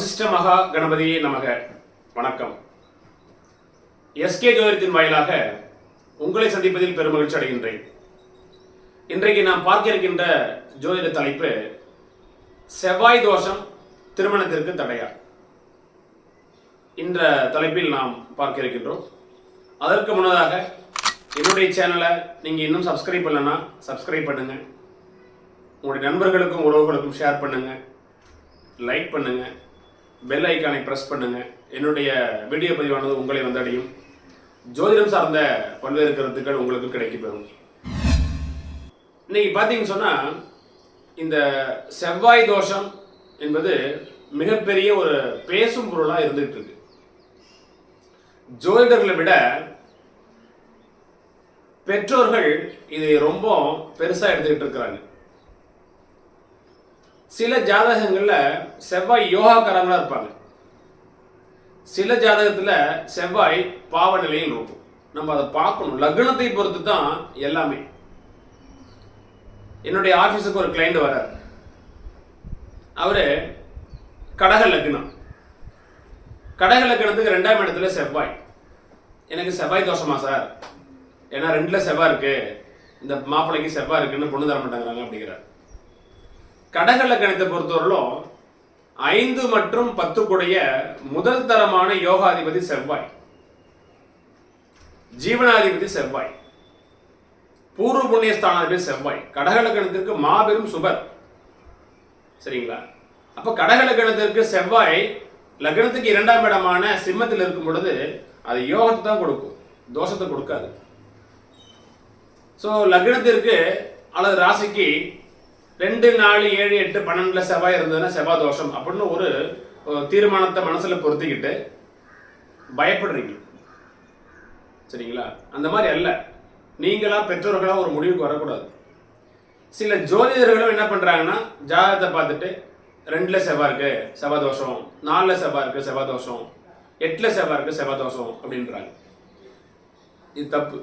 வசிஷ்ட மகா கணபதியே நமக. வணக்கம். எஸ்கே ஜோதிடத்தின் வாயிலாக உங்களை சந்திப்பதில் பெருமகிழ்ச்சி அடைகின்றேன். இன்றைக்கு நாம் பார்க்க இருக்கின்ற ஜோதிட தலைப்பு செவ்வாய் தோஷம் திருமணத்திற்கு தடையா. இந்த தலைப்பில் நாம் பார்க்க இருக்கின்றோம். அதற்கு முன்னதாக என்னுடைய சேனலை நீங்கள் இன்னும் சப்ஸ்கிரைப் பண்ணலன்னா சப்ஸ்கிரைப் பண்ணுங்கள். உங்களுடைய நண்பர்களுக்கும் உறவுகளுக்கும் ஷேர் பண்ணுங்கள், லைக் பண்ணுங்கள், பெல் ஐக்கானை ப்ரெஸ் பண்ணுங்கள். என்னுடைய வீடியோ பதிவானது உங்களை வந்தடையும். ஜோதிடம் சார்ந்த பல்வேறு கருத்துக்கள் உங்களுக்கு கிடைக்கப்பெறும். இன்னைக்கு பார்த்தீங்கன்னு சொன்னால், இந்த செவ்வாய் தோஷம் என்பது மிகப்பெரிய ஒரு பேசும் பொருளாக இருந்துகிட்டு இருக்கு. ஜோதிடர்களை விட பெற்றோர்கள் இதை ரொம்ப பெருசாக எடுத்துக்கிட்டு இருக்கிறாங்க. சில ஜாதகங்களில் செவ்வாய் யோகாக்காரங்களாக இருப்பாங்க. சில ஜாதகத்தில் செவ்வாய் பாவ நிலையில் இருக்கும். நம்ம அதை பார்க்கணும். லக்னத்தை பொறுத்து தான் எல்லாமே. என்னுடைய ஆஃபீஸுக்கு ஒரு கிளைண்ட் வரார். அவர் கடக லக்னம். கடக லக்னத்துக்கு 2ஆம் இடத்துல செவ்வாய். எனக்கு செவ்வாய் தோஷமா சார்? ஏன்னா 2ல் செவ்வாய் இருக்கு, இந்த மாப்பிள்ளைக்கு செவ்வாய் இருக்குன்னு பொண்ணு தர மாட்டாங்கிறாங்க அப்படிங்கிறார். கடக லக்னத்தை பொறுத்தவரையிலும் 5 மற்றும் 10 கூடிய முதல் தரமான யோகாதிபதி செவ்வாய், ஜீவனாதிபதி செவ்வாய், பூர்வ புண்ணிய ஸ்தானாதிபதி செவ்வாய். கடக லக்னத்திற்கு மாபெரும் சுபர். சரிங்களா? அப்ப கடக லக்னத்திற்கு செவ்வாய் லக்னத்துக்கு 2ஆம் இடமான சிம்மத்தில் இருக்கும் பொழுது அது யோகத்தை தான் கொடுக்கும், தோஷத்தை கொடுக்காது. ஸோ லக்னத்திற்கு அல்லது ராசிக்கு 2, 4, 7, 8, 12 செவ்வாய் இருந்ததுன்னா செவ்வாய் தோஷம் அப்படின்னு ஒரு தீர்மானத்தை மனசுல பொருத்திக்கிட்டு பயப்படுறீங்க. சரிங்களா? அந்த மாதிரி அல்ல. நீங்களா பெற்றோர்களா ஒரு முடிவுக்கு வரக்கூடாது. சில ஜோதிடர்களும் என்ன பண்றாங்கன்னா, ஜாதகத்தை பார்த்துட்டு 2ல் செவ்வாய் இருக்கு செவ்வாய் தோஷம், 4ல் செவ்வாய் இருக்கு செவ்வாய் தோஷம், 8ல் செவ்வாய் இருக்கு செவ்வாய் தோஷம் அப்படின்றாங்க. இது தப்பு.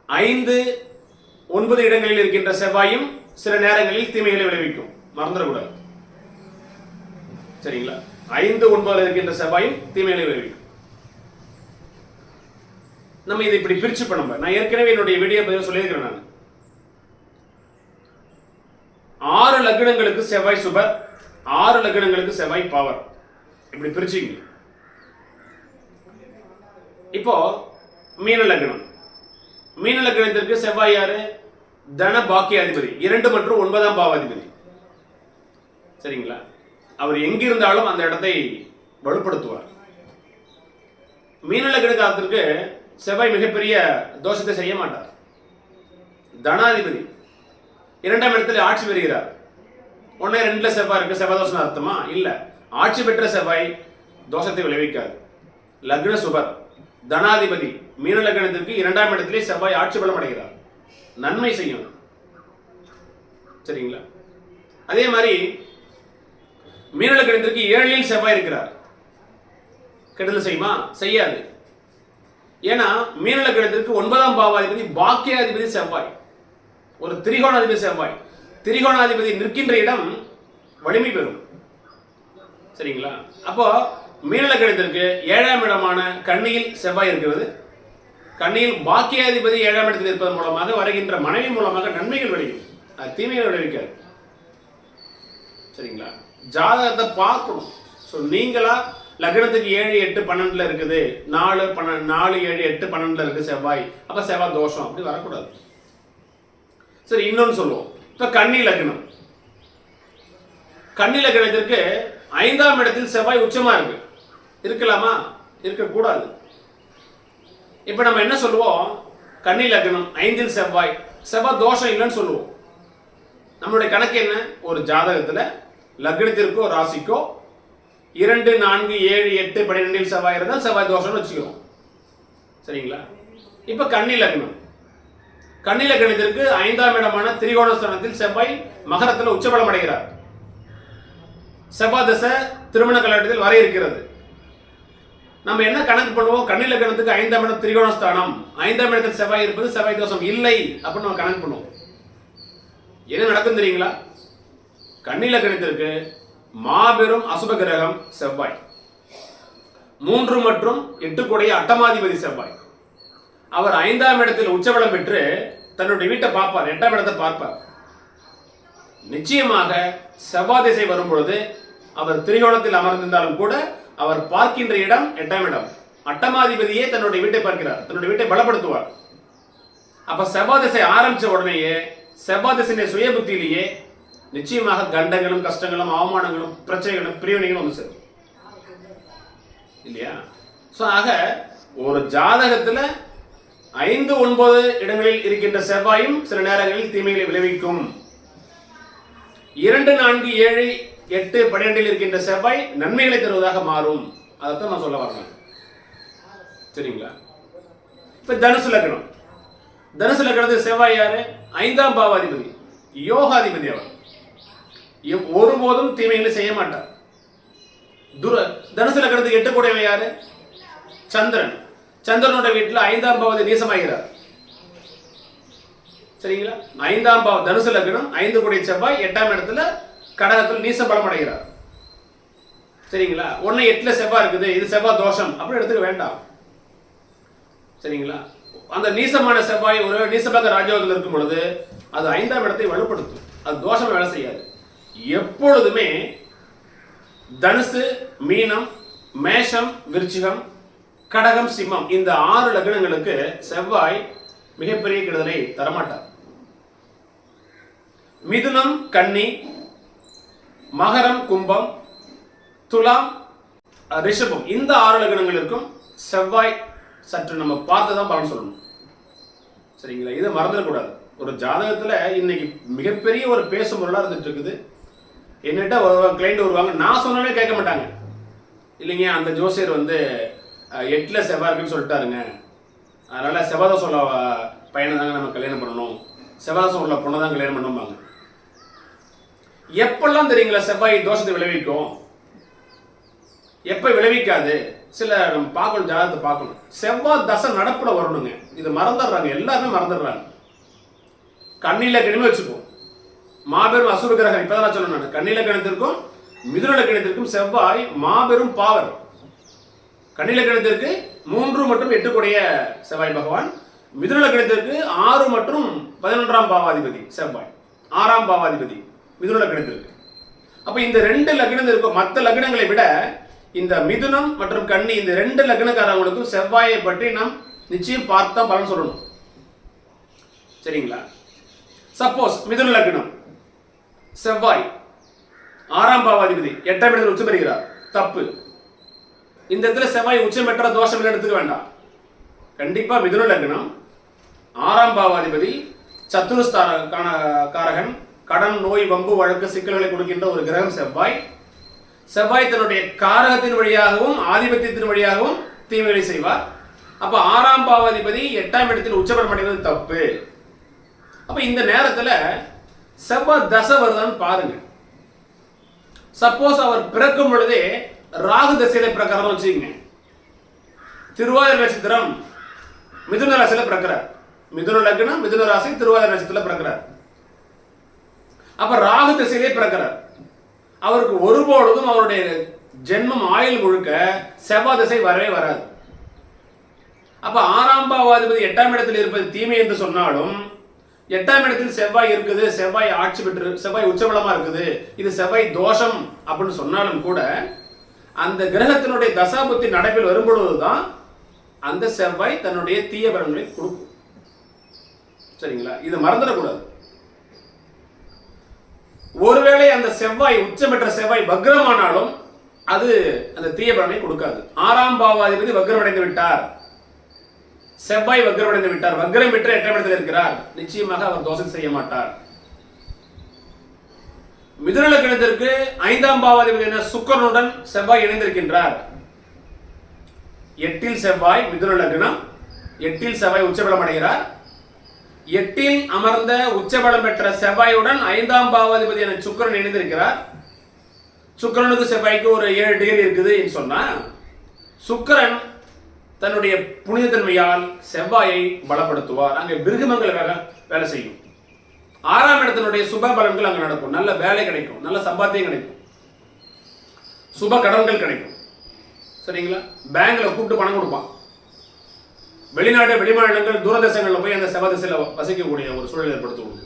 5, 9 இடங்களில் இருக்கின்ற செவ்வாயும் சில நேரங்களில் தீமைகளை விளைவிக்கும், மறந்துடக்கூடாது. சரிங்களா? 5, 9 இருக்கின்ற செவ்வாயும் தீமைகளை விளைவிக்கும். நம்ம இதை இப்படி பிரிச்சு பண்ண. நான் ஏற்கனவே என்னுடைய வீடியோ பதிவு சொல்லியிருக்கிறேன். நான் 6 லக்னங்களுக்கு செவ்வாய் சுபர், 6 லக்னங்களுக்கு செவ்வாய் பவர், இப்படி பிரிச்சுங்க. இப்போ மீன லக்னம். மீன லக்னத்திற்கு செவ்வாய் யாரு? தன பாக்கியாதிபதி, 2 மற்றும் 9ஆம் பாவாதிபதி. சரிங்களா? அவர் எங்கிருந்தாலும் அந்த இடத்தை வலுப்படுத்துவார். மீன லக்னத்திற்கு செவ்வாய் மிகப்பெரிய தோஷத்தை செய்ய மாட்டார். தனாதிபதி 2ஆம் இடத்தில் ஆட்சி பெறுகிறார். 1, 2ல் செவ்வாய் இருக்கு, செவ்வாய் தோஷம் அர்த்தமா? இல்ல. ஆட்சி பெற்ற செவ்வாய் தோஷத்தை விளைவிக்காது. லக்ன சுபர், தனாதிபதி. மீன லக்னத்திற்கு 2ஆம் இடத்திலே செவ்வாய் ஆட்சி பலம் அடைகிறார், நன்மை செய்யும். சரிங்களா? அதே மாதிரி மீன லக்னத்திற்கு 7ல் செவ்வாய் இருக்கிறார். கெடுதல் செய்யுமா? செய்யாது. ஏன்னா மீன லக்னத்திற்கு 9ஆம் பாவாதிபதி பாக்கியாதிபதி செவ்வாய், ஒரு திரிகோணாதிபதி செவ்வாய். திரிகோணாதிபதி நிற்கின்ற இடம் வலிமை பெறும். சரிங்களா? அப்போ மீன லக்னத்திற்கு 7ஆம் இடமான கன்னியில் செவ்வாய் இருக்கிறது. கன்னியில் பாக்கியாதிபதி 7ஆம் இடத்தில் இருப்பதன் மூலமாக வருகின்ற மனைவி மூலமாக நன்மைகள் விளையும், தீமைகள் விளைவிக்காது. சரிங்களா? ஜாதகத்தை பார்க்கணும். ஸோ நீங்களா லக்னத்துக்கு 7, 8, 12 இருக்குது, 4, 7, 8, 12 இருக்கு செவ்வாய், அப்ப செவ்வாய் தோஷம் அப்படி வரக்கூடாது. சரி, இன்னொன்னு சொல்லுவோம். இப்போ கன்னி லக்னம். கன்னி லக்னத்திற்கு 5ஆம் இடத்தில் செவ்வாய் உச்சமா இருக்கு. இருக்கலாமா? இருக்கக்கூடாது. இப்ப நம்ம என்ன சொல்லுவோம்? கன்னி லக்னம் 5ல் செவ்வாய், செவ்வாய் தோஷம் இல்லைன்னு சொல்லுவோம். நம்மளுடைய கணக்கு என்ன? ஒரு ஜாதகத்துல லக்னத்திற்கோ ராசிக்கோ 2, 4, 7, 8, 12 செவ்வாய் இருந்தால் செவ்வாய் தோஷம்னு வச்சுக்கிறோம். சரிங்களா? இப்ப கன்னி லக்னம். கன்னி லக்னத்திற்கு 5ஆம் இடமான திரிகோணஸ்தானத்தில் செவ்வாய் மகரத்தில் உச்சபலம் அடைகிறார். செவ்வாய் தசை திருமண காலகட்டத்தில் வர இருக்கிறது. நம்ம என்ன கணக்கு பண்ணுவோம்? கன்னி லக்னத்துக்கு 5ஆம் இடம் திரிகோணஸ்தானம், 5ஆம் இடத்தில் செவ்வாய் இருப்பது செவ்வாய் தோஷம் இல்லை அப்படின்னு நம்ம கணக்கு பண்ணுவோம். என்ன நடக்கும் தெரியுங்களா? கன்னி லக்னத்திற்கு மாபெரும் அசுப கிரகம் செவ்வாய். 3 மற்றும் 8 கூடிய அட்டமாதிபதி செவ்வாய். அவர் 5ஆம் இடத்தில் உச்சபலம் பெற்று தன்னுடைய வீட்டை பார்ப்பார், 8ஆம் இடத்தை பார்ப்பார். நிச்சயமாக செவ்வாய் திசை வரும் பொழுது அவர் திரிகோணத்தில் அமர்ந்திருந்தாலும் கூட அவர் பார்க்கின்ற இடம் 8ஆம் இடம். அட்டமாதிபதியே தன்னுடைய வீட்டை பார்க்கிறார், தன்னுடைய வீட்டை பலப்படுத்துவார். அப்ப செவ்வாய் திசை ஆரம்பிச்ச உடனேயே செவ்வாய் திசையின் சுய புத்தியிலேயே நிச்சயமாக கண்டங்களும் கஷ்டங்களும் அவமானங்களும் பிரச்சனைகளும் பிரிவினைகளும் வந்து சேரும் இல்லையா? சோ ஆக ஒரு ஜாதகத்துல 5, 9 இடங்களில் இருக்கின்ற செவ்வாயும் சில நேரங்களில் தீமைகளை விளைவிக்கும். 2, 4, 7, 8, 12 இருக்கின்ற செவ்வாய் நன்மைகளை தருவதாக மாறும். அதைத்தான் நான் சொல்ல வரேன். சரிங்களா? இப்ப தனுசு லக்னம். தனுசு லக்னத்துக்கு செவ்வாய் யாரு? 5ஆம் பாவாதிபதி, யோகாதிபதி. அவர் ஒருபோதும் தீமைகளை செய்ய மாட்டார். தனுசு லக்னத்துக்கு 8 கூடையவன் யாரு? சந்திரன். சந்திரனோட வீட்டில் 5ஆம் பாவதி நீசமாகிறார். சரிங்களா? 5ஆம் பாவம் தனுசு லக்னம், 5 கூடிய செவ்வாய் 8ஆம் இடத்துல கடகத்தில் நீச பலம் அடைகிறார். சரிங்களா? 1 8ல செவ்வாய் இருக்குது, இது செவ்வாய் தோஷம் அப்படி எடுத்துக்க வேண்டாம். சரிங்களா? அந்த நீசமான செவ்வாய் ஒரு நீசமாக ராஜயோகத்தில் இருக்கும் பொழுது அது 5ஆம் இடத்தை வலுப்படுத்தும், அது தோஷம் வேலை செய்யாது. எப்பொழுதுமே தனுசு, மீனம், மேஷம், விருச்சிகம், கடகம், சிம்மம் இந்த 6 லக்னங்களுக்கு செவ்வாய் மிகப்பெரிய கெடுதலை தரமாட்டார். மிதுனம், கன்னி, மகரம், கும்பம், துலாம், ரிஷபம் இந்த 6 லக்னங்களுக்கும் செவ்வாய் சற்று நம்ம பார்த்து தான் பலன் சொல்லணும். சரிங்களா? இதை மறந்துடக்கூடாது. ஒரு ஜாதகத்துல இன்னைக்கு மிகப்பெரிய ஒரு பேசும் பொருளா இருந்துட்டு இருக்குது. என்னிட்ட கிளைண்ட் வருவாங்க, நான் சொன்னாலே கேட்க மாட்டாங்க. இல்லைங்க அந்த ஜோசியர் வந்து 8ல செவ்வாய் இருக்குன்னு சொல்லிட்டாருங்க, அதனால செவ்வாதோஷம் உள்ள பையனை தாங்க நம்ம கல்யாணம் பண்ணணும், செவ்வாதோஷம் உள்ள பொண்ணை தான் கல்யாணம் பண்ணுவாங்க. எப்பெல்லாம் தெரியுங்களா செவ்வாய் தோஷத்தை விளைவிக்கும், எப்ப விளைவிக்காது? சில நம்ம பார்க்கணும், ஜாதகத்தை பார்க்கணும். செவ்வாய் தசை நடப்புல வரணுங்க. இது மறந்துடுறாங்க, எல்லாருமே மறந்துடுறாங்க. கண்ணில கணிமை வச்சுப்போம். மாபெரும் அசுர கிரகம். இப்பதான் சொன்னேன் நான், கண்ணில கணத்திற்கும் மிதுன கணத்திற்கும் செவ்வாய் மாபெரும் பாவர். கண்ணில கணத்திற்கு 3 மற்றும் 8 கூடிய செவ்வாய் பகவான், மிதுன லக்னத்திற்கு 6 மற்றும் 11ஆம் பாவாதிபதி செவ்வாய், 6ஆம் பாவாதிபதி மிதுன லக்னத்திற்கு. அப்ப இந்த 2 லக்னத்திற்கும் மற்ற லக்னங்களை விட இந்த மிதுனம் மற்றும் கன்னி இந்த 2 லக்னக்காரங்களுக்கும் செவ்வாயை பற்றி நாம் நிச்சயம் பார்த்தா பலன் சொல்லணும். சரிங்களா? சப்போஸ் மிதுன லக்னம் செவ்வாய் 6ஆம் பாவாதிபதி 8ஆம் இடத்தில் உச்சம் பெறுகிறார், தப்பு. இந்த இடத்துல செவ்வாய் உச்சம் பெற்ற தோஷம் எடுத்துக்க வேண்டாம். கண்டிப்பா மிதுன லக்னம் 6ஆம் பாவாதிபதி சத்துருஸ்தான காரகன், கடன், நோய், வம்பு, வழக்கு, சிக்கல்களை கொடுக்கின்ற ஒரு கிரகம் செவ்வாய். செவ்வாய் தன்னுடைய காரகத்தின் வழியாகவும் ஆதிபத்தியத்தின் வழியாகவும் தீமைகளை செய்வார். அப்ப 6ஆம் பாவாதிபதி 8ஆம் இடத்தில் உச்சபலம் அடைவது தப்பு. அப்ப இந்த நேரத்துல செவ்வாய் தசை வருதான்னு பாருங்க. சப்போஸ் அவர் பிறக்கும் பொழுதே ராகு தசையில பிறக்கிறார் வச்சுக்கங்க. திருவாதிரை நட்சத்திரம் மிதுன ராசியில பிறக்கிறார், மிதுன லக்னம் மிதுன ராசி திருவாதிரை நட்சத்திரத்துல பிறக்கிறார். அப்ப ராகு தசையிலே பிறக்கிறார். அவருக்கு ஒருபொழுதும் அவருடைய ஜென்மம் ஆயுள் முழுக்க செவ்வாய் திசை வரவே வராது. அப்ப 6ஆம் பாவாதிபதி 8ஆம் இடத்தில் இருப்பது தீமை என்று சொன்னாலும் 8ஆம் இடத்தில் செவ்வாய் இருக்குது, செவ்வாய் ஆட்சி பெற்று செவ்வாய் உச்சபலமா இருக்குது, இது செவ்வாய் தோஷம் அப்படின்னு சொன்னாலும் கூட அந்த கிரகத்தினுடைய தசாபுத்தி நடப்பில் வரும்பொழுதுதான் அந்த செவ்வாய் தன்னுடைய தீய பலன்களை கொடுக்கும். சரிங்களா? இது மறந்துடக்கூடாது. ஒருவேளை அந்த செவ்வாய் உச்சம் பெற்ற செவ்வாய் வக்ரமானாலும் அது அந்த தீய பலனை கொடுக்காது. 6ஆம் பாவாதிபதி வக்ரமடைந்து விட்டார், செவ்வாய் வக்ரமடைந்து விட்டார், வக்ரம் பெற்று 8ஆம் இடத்தில் இருக்கிறார், நிச்சயமாக அவர் தோஷம் செய்ய மாட்டார். மிதுன லக்னத்திற்கு 5ஆம் பாவாதிபதி சுக்கிரனுடன் செவ்வாய் இணைந்திருக்கின்றார். 8இல் செவ்வாய் மிதுன லக்னம், 8இல் செவ்வாய் உச்சபலம் அடைகிறார். 8இல் அமர்ந்த உச்சபலம் பெற்ற செவ்வாயுடன் 5ஆம் பாவாதிபதி என சுக்கிரன் இணைந்திருக்கிறார். சுக்கிரனுக்கு செவ்வாய்க்கு ஒரு 7 டிகிரி இருக்குது சொன்னா சுக்கிரன் தன்னுடைய புனிதத்தன்மையால் செவ்வாயை பலப்படுத்துவார். அங்கே பிருகுமங்கள் வேலை செய்யும். 6ஆம் இடத்தினுடைய சுப பலன்கள் அங்க நடக்கும், நல்ல வேலை கிடைக்கும், நல்ல சம்பாத்தியம் கிடைக்கும். சுப கடன்கள் கிடைக்கும். சரிங்களா? பேங்க்ல கூப்பிட்டு பணம் கொடுப்பான். வெளிநாடு வெளிமாநிலங்கள் தூரதேசங்களில் போய் அந்த செவ்வாய் திசையில் வசிக்கக்கூடிய ஒரு சூழல் ஏற்படுத்துவோம்.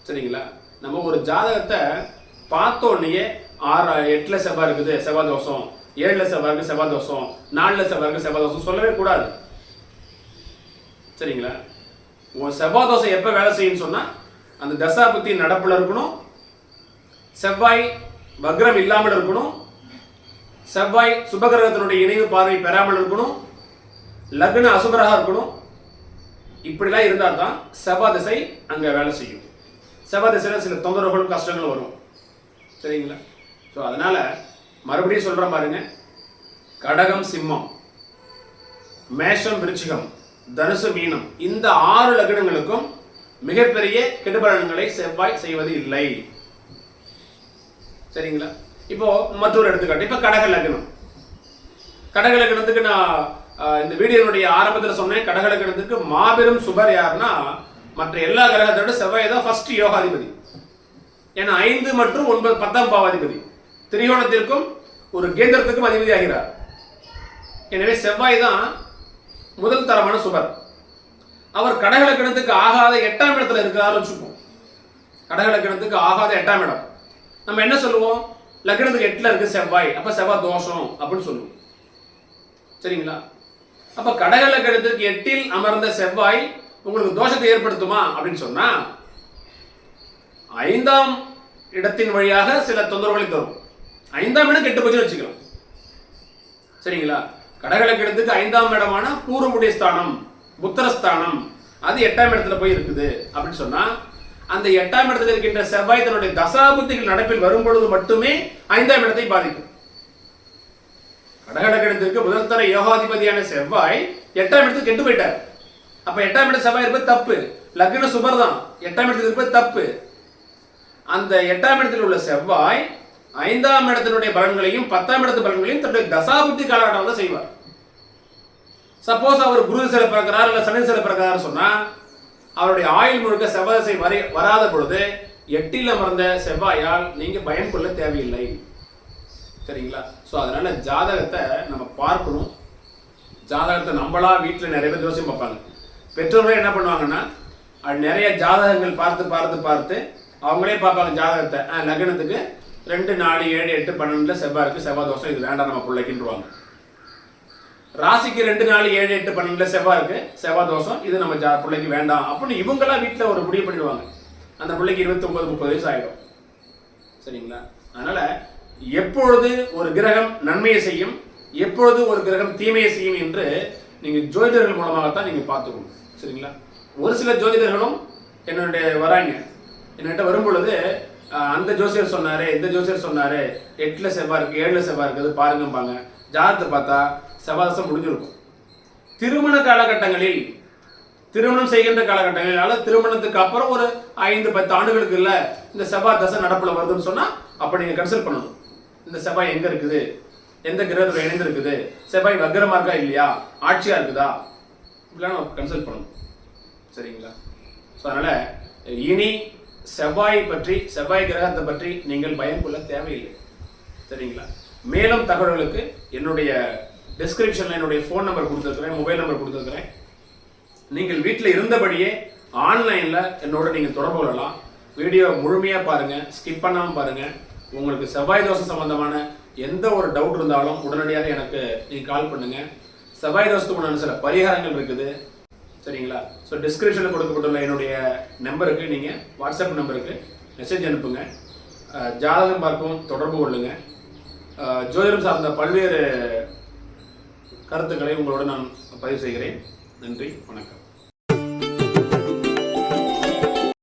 சரிங்களா? நம்ம ஒரு ஜாதகத்தை பார்த்தோன்னே 8ல் செவ்வாய் இருக்குது செவ்வாய் தோஷம், 7ல் செவ்வாய் இருக்கு செவ்வாய் தோஷம், 4ல் செவ்வாய் இருக்கு செவ்வாய் தோஷம் சொல்லவே கூடாது. சரிங்களா? உன் செவ்வாய் தோஷம் எப்போ வேலை செய்யுன்னு சொன்னா அந்த தசா புத்தி நடப்புல இருக்கணும், செவ்வாய் வக்ரம் இல்லாமல் இருக்கணும், செவ்வாய் சுபகிரகத்தினுடைய இணைவு பார்வை பெறாமல் இருக்கணும், லக்ன அசுபராக இருக்கணும். இப்படிலாம் இருந்தால் தான் செவ்வாய் திசை அங்கே வேலை செய்யும். செவ்வாய் திசையில் சில தொந்தரவுகளும் கஷ்டங்களும் வரும். சரிங்களா? ஸோ அதனால மறுபடியும் சொல்கிறேன் பாருங்க, கடகம் சிம்மம், மேஷம் விருச்சிகம், தனுசு மீனம், இந்த 6 லக்னங்களுக்கும் மிகப்பெரிய கெடுபலன்களை செவ்வாய் செய்வது இல்லை. சரிங்களா? இப்போ மற்றொரு எடுத்துக்காட்டு, இப்போ கடக லக்னம். கடக லக்னத்துக்கு நான் இந்த வீடியோனுடைய ஆரம்பத்தில் சொன்னேன், கடக லக்னத்துக்கு மாபெரும் சுபர் யாருன்னா மற்ற எல்லா கிரகத்தோட செவ்வாய் தான் ஃபர்ஸ்ட் யோகாதிபதி. ஏன்னா 5 மற்றும் 9 10ஆம் பாவாதிபதி, திரிகோணத்திற்கும் ஒரு கேந்திரத்துக்கும் அதிபதி ஆகிறார். எனவே செவ்வாய் தான் முதல் தரமான சுபர். அவர் கடக லக்னத்துக்கு ஆகாத 8ஆம் இடத்துல இருக்கிறார் வச்சுப்போம். கடக லக்னத்துக்கு ஆகாத 8ஆம் இடம் நம்ம என்ன சொல்லுவோம்? லக்னத்துக்கு 8ல இருக்கு செவ்வாய், அப்ப செவ்வாய் தோஷம் அப்படின்னு சொல்லுவோம். சரிங்களா? அப்ப கடக லக்னத்துக்கு 8ல் அமர்ந்த செவ்வாய் உங்களுக்கு தோஷத்தை ஏற்படுத்துமா அப்படின்னு சொன்னா 5ஆம் இடத்தின் வழியாக சில தொந்தரவுகளை தரும். 5ஆம் இடம் கெட்டு போச்சு வச்சுக்கலாம். சரிங்களா? கடக லக்னத்துக்கு 5ஆம் இடமான பூர்வமுடைய ஸ்தானம், புத்திரஸ்தானம், அது 8ஆம் இடத்துல போய் இருக்குது அப்படின்னு சொன்னா அந்த 8ஆம் இடத்துல இருக்கின்ற செவ்வாய் தன்னுடைய தசாபுத்திகள் நடப்பில் வரும் பொழுது மட்டுமே 5ஆம் இடத்தை பாதிக்கும். கடக லக்னத்திற்கு முதல் தர யோகாதிபதியான செவ்வாய் 8ஆம் இடத்துக்கு கெட்டு போயிட்டார். அப்ப 8ஆம் இடத்துல செவ்வாய் இருப்பது தப்பு. லக்ன சுபர் தான், 8ஆம் இடத்துல இருப்பது தப்பு. அந்த 8ஆம் இடத்தில் உள்ள செவ்வாய் 5ஆம் இடத்தினுடைய பலன்களையும் 10ஆம் இடத்து பலன்களையும் தன்னுடைய தசாபுத்தி காலகட்டம் தான் செய்வார். சப்போஸ் அவர் குரு திசையில பிறக்கிறார் இல்ல சனி திசையில பிறக்கிறார் சொன்னா அவருடைய ஆயுள் முழுக்க செவ்வாய் திசை வராத பொழுது 8ல் அமர்ந்த செவ்வாயால் நீங்க பயம் கொள்ள தேவையில்லை. சரிங்களா? ஸோ அதனால ஜாதகத்தை நம்ம பார்க்கணும். ஜாதகத்தை நம்மளா வீட்டில் நிறைய பேர் ஜோசியம் பார்ப்பாங்க. பெற்றோர்களே என்ன பண்ணுவாங்கன்னா நிறைய ஜாதகங்கள் பார்த்து பார்த்து பார்த்து அவங்களே பார்ப்பாங்க ஜாதகத்தை. லக்னத்துக்கு 2, 4, 7, 8, 12 செவ்வாய் இருக்கு, செவ்வாய் தோஷம், இது வேண்டாம் நம்ம பிள்ளைக்குன்றுவாங்க. ராசிக்கு 2, 4, 7, 8, 12 செவ்வாய் இருக்கு, செவ்வாய் தோஷம், இது நம்ம பிள்ளைக்கு வேண்டாம் அப்படின்னு இவங்களா வீட்டில் ஒரு முடிவு பண்ணிடுவாங்க. அந்த பிள்ளைக்கு 29, 30 வயசு ஆயிடும். சரிங்களா? அதனால எப்பொழுது ஒரு கிரகம் நன்மையை செய்யும், எப்பொழுது ஒரு கிரகம் தீமையை செய்யும் என்று நீங்க ஜோதிடர்கள் மூலமாகத்தான் நீங்க பார்த்துக்கணும். சரிங்களா? ஒரு சில ஜோதிடர்களும் என்கிட்ட வரும் பொழுது அந்த ஜோசியர் சொன்னாரு, இந்த ஜோசியர் சொன்னாரு, 8ல் செவ்வாய் இருக்கு, 7ல் செவ்வாய் இருக்குது பாருங்கம்பாங்க. ஜாதகத்தை பார்த்தா செவ்வாய் முடிஞ்சிருக்கும். திருமண காலகட்டங்களில், திருமணம் செய்கின்ற காலகட்டங்களில், அல்லது திருமணத்துக்கு அப்புறம் ஒரு 5-10 ஆண்டுகளுக்கு இல்ல இந்த செவ்வாய் தசை நடப்புல வருதுன்னு சொன்னா அப்ப நீங்க கன்சல்ட் பண்ணணும். இந்த செவ்வாய் எங்க இருக்குது, எந்த கிரகத்துல இணைந்து இருக்குது, செவ்வாய் வக்ரமா இருக்கா இல்லையா, ஆட்சியா இருக்குதா, இப்படிலாம் கன்சல்ட் பண்ணணும். சரிங்களா? ஸோ அதனால இனி செவ்வாய் பற்றி, செவ்வாய் கிரகத்தை பற்றி நீங்கள் பயம் கொள்ள தேவையில்லை. சரிங்களா? மேலும் தகவல்களுக்கு என்னுடைய டிஸ்கிரிப்ஷன்ல என்னுடைய ஃபோன் நம்பர் கொடுத்துருக்கிறேன், மொபைல் நம்பர் கொடுத்துருக்கிறேன். நீங்கள் வீட்டில் இருந்தபடியே ஆன்லைன்ல என்னோட நீங்க தொடர்பு கொள்ளலாம். வீடியோ முழுமையா பாருங்க, ஸ்கிப் பண்ணாம பாருங்க. உங்களுக்கு செவ்வாய் தோஷம் சம்பந்தமான எந்த ஒரு டவுட் இருந்தாலும் உடனடியாக எனக்கு நீங்க கால் பண்ணுங்க. செவ்வாய் தோஷத்துக்கு சில பரிகாரங்கள் இருக்குது. சரிங்களா? ஸோ டிஸ்கிரிப்ஷனில் கொடுக்கப்பட்டுள்ள என்னுடைய நம்பருக்கு நீங்கள் வாட்ஸ்அப் நம்பருக்கு மெசேஜ் அனுப்புங்க. ஜாதகம் பார்க்கவும் தொடர்பு கொள்ளுங்க. ஜோதிடம் சார்ந்த பல்வேறு கருத்துக்களை உங்களோடு நான் பதிவு செய்கிறேன். நன்றி, வணக்கம்.